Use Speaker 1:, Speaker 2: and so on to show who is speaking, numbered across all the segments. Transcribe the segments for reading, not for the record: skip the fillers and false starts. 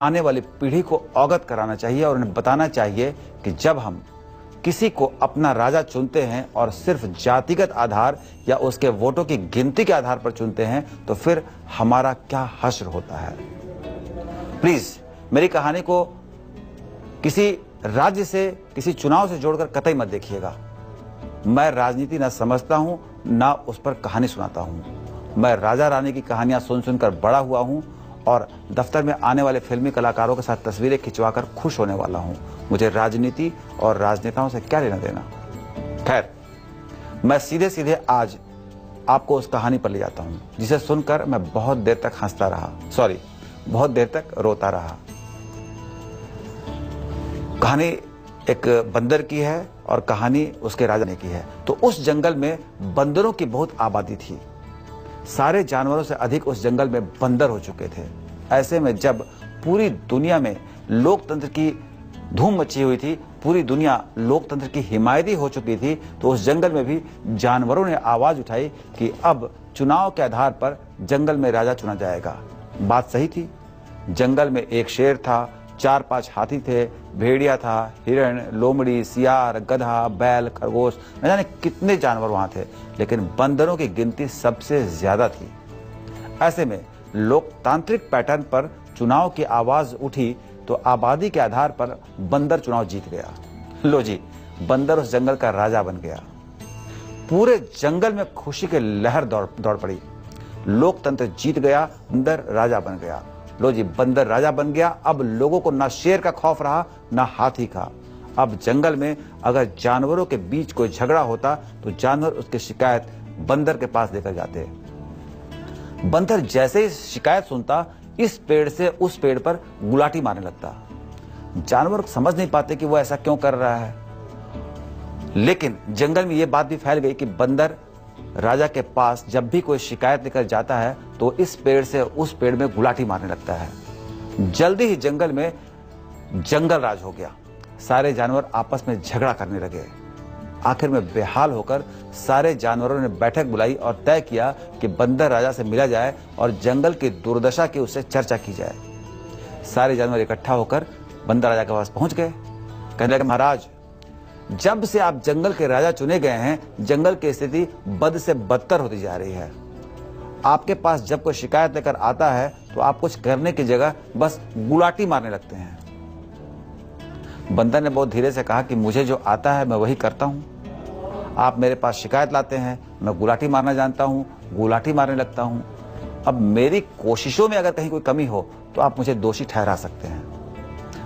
Speaker 1: आने वाली पीढ़ी को अवगत कराना चाहिए और उन्हें बताना चाहिए कि जब हम किसी को अपना राजा चुनते हैं और सिर्फ जातिगत आधार या उसके वोटों की गिनती के आधार पर चुनते हैं तो फिर हमारा क्या हश्र होता है। प्लीज मेरी कहानी को किसी राज्य से, किसी चुनाव से जोड़कर कतई मत देखिएगा। मैं राजनीति न समझता हूं, ना उस पर कहानी सुनाता हूं। मैं राजा रानी की कहानियां सुन सुनकर बड़ा हुआ हूं और दफ्तर में आने वाले फिल्मी कलाकारों के साथ तस्वीरें खिंचवाकर खुश होने वाला हूं। मुझे राजनीति और राजनेताओं से क्या लेना देना। खैर, मैं सीधे सीधे आज आपको उस कहानी पर ले जाता हूं जिसे सुनकर मैं बहुत देर तक हंसता रहा, बहुत देर तक रोता रहा। कहानी एक बंदर की है और कहानी उसके राजा ने की है। तो उस जंगल में बंदरों की बहुत आबादी थी। सारे जानवरों से अधिक उस जंगल में बंदर हो चुके थे। ऐसे में जब पूरी दुनिया में लोकतंत्र की धूम मची हुई थी, पूरी दुनिया लोकतंत्र की हिमायती हो चुकी थी, तो उस जंगल में भी जानवरों ने आवाज उठाई कि अब चुनाव के आधार पर जंगल में राजा चुना जाएगा। बात सही थी। जंगल में एक शेर था, 4-5 हाथी थे, भेड़िया था, हिरण, लोमड़ी, सियार, गधा, बैल, खरगोश, न जाने कितने जानवर वहां थे, लेकिन बंदरों की गिनती सबसे ज्यादा थी। ऐसे में लोकतांत्रिक पैटर्न पर चुनाव की आवाज उठी तो आबादी के आधार पर बंदर चुनाव जीत गया। लो जी, बंदर उस जंगल का राजा बन गया। पूरे जंगल में खुशी की लहर दौड़ पड़ी। लोकतंत्र जीत गया, बंदर राजा बन गया। लो जी, बंदर राजा बन गया। अब लोगों को ना शेर का खौफ रहा, ना हाथी का। अब जंगल में अगर जानवरों के बीच कोई झगड़ा होता तो जानवर उसकी शिकायत बंदर के पास लेकर जाते। बंदर जैसे ही शिकायत सुनता, इस पेड़ से उस पेड़ पर गुलाटी मारने लगता। जानवर समझ नहीं पाते कि वो ऐसा क्यों कर रहा है, लेकिन जंगल में यह बात भी फैल गई कि बंदर राजा के पास जब भी कोई शिकायत लेकर जाता है तो इस पेड़ से उस पेड़ में गुलाटी मारने लगता है। जल्दी ही जंगल में जंगल राज हो गया। सारे जानवर आपस में झगड़ा करने लगे। आखिर में बेहाल होकर सारे जानवरों ने बैठक बुलाई और तय किया कि बंदर राजा से मिला जाए और जंगल की दुर्दशा की उससे चर्चा की जाए। सारे जानवर इकट्ठा होकर बंदर राजा के पास पहुंच गए। कहने लगे, महाराज, जब से आप जंगल के राजा चुने गए हैं, जंगल की स्थिति बद से बदतर होती जा रही है। आपके पास जब कोई शिकायत लेकर आता है तो आप कुछ करने की जगह बस गुलाटी मारने लगते हैं। बंदर ने बहुत धीरे से कहा कि मुझे जो आता है मैं वही करता हूं। आप मेरे पास शिकायत लाते हैं, मैं गुलाटी मारना जानता हूं, गुलाटी मारने लगता हूं। अब मेरी कोशिशों में अगर कहीं कोई कमी हो तो आप मुझे दोषी ठहरा सकते हैं।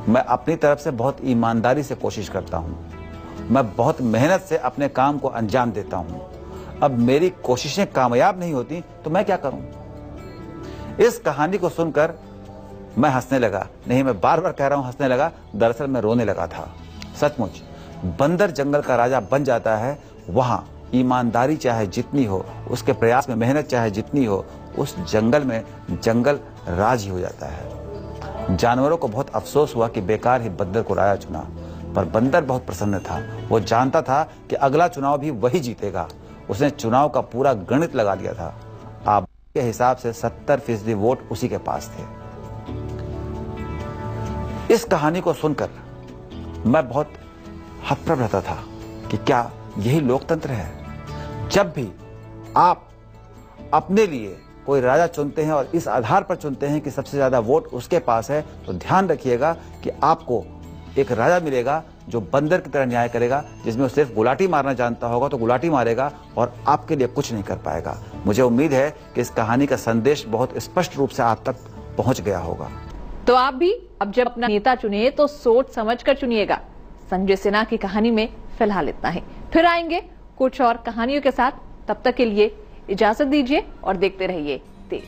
Speaker 1: मैं अपनी तरफ से बहुत ईमानदारी से कोशिश करता हूं। मैं बहुत मेहनत से अपने काम को अंजाम देता हूं। अब मेरी कोशिशें कामयाब नहीं होती तो मैं क्या करूं? इस कहानी को सुनकर मैं हंसने लगा। नहीं, मैं बार बार कह रहा हूं हंसने लगा, दरअसल मैं रोने लगा था। सचमुच बंदर जंगल का राजा बन जाता है, वहां ईमानदारी चाहे जितनी हो, उसके प्रयास में मेहनत चाहे जितनी हो, उस जंगल में जंगल राज ही हो जाता है। जानवरों को बहुत अफसोस हुआ कि बेकार ही बंदर को राजा चुना, पर बंदर बहुत प्रसन्न था। वो जानता था कि अगला चुनाव भी वही जीतेगा। उसने चुनाव का पूरा गणित लगा दिया था। आप के हिसाब से 70% वोट उसी के पास थे। इस कहानी को सुनकर मैं बहुत हतप्रभ रहता था कि क्या यही लोकतंत्र है? जब भी आप अपने लिए कोई राजा चुनते हैं और इस आधार पर चुनते हैं कि सबसे ज्यादा वोट उसके पास है, तो ध्यान रखिएगा कि आपको एक राजा मिलेगा जो बंदर की तरह न्याय करेगा, जिसमें वो सिर्फ गुलाटी मारना जानता होगा तो गुलाटी मारेगा और आपके लिए कुछ नहीं कर पाएगा। मुझे उम्मीद है कि इस कहानी का संदेश बहुत स्पष्ट रूप से आप तक पहुंच गया होगा।
Speaker 2: तो आप भी अब जब अपना नेता चुनिए तो सोच समझ कर चुनिएगा। संजय सिन्हा की कहानी में फिलहाल इतना ही। फिर आएंगे कुछ और कहानियों के साथ। तब तक के लिए इजाजत दीजिए और देखते रहिए तेज।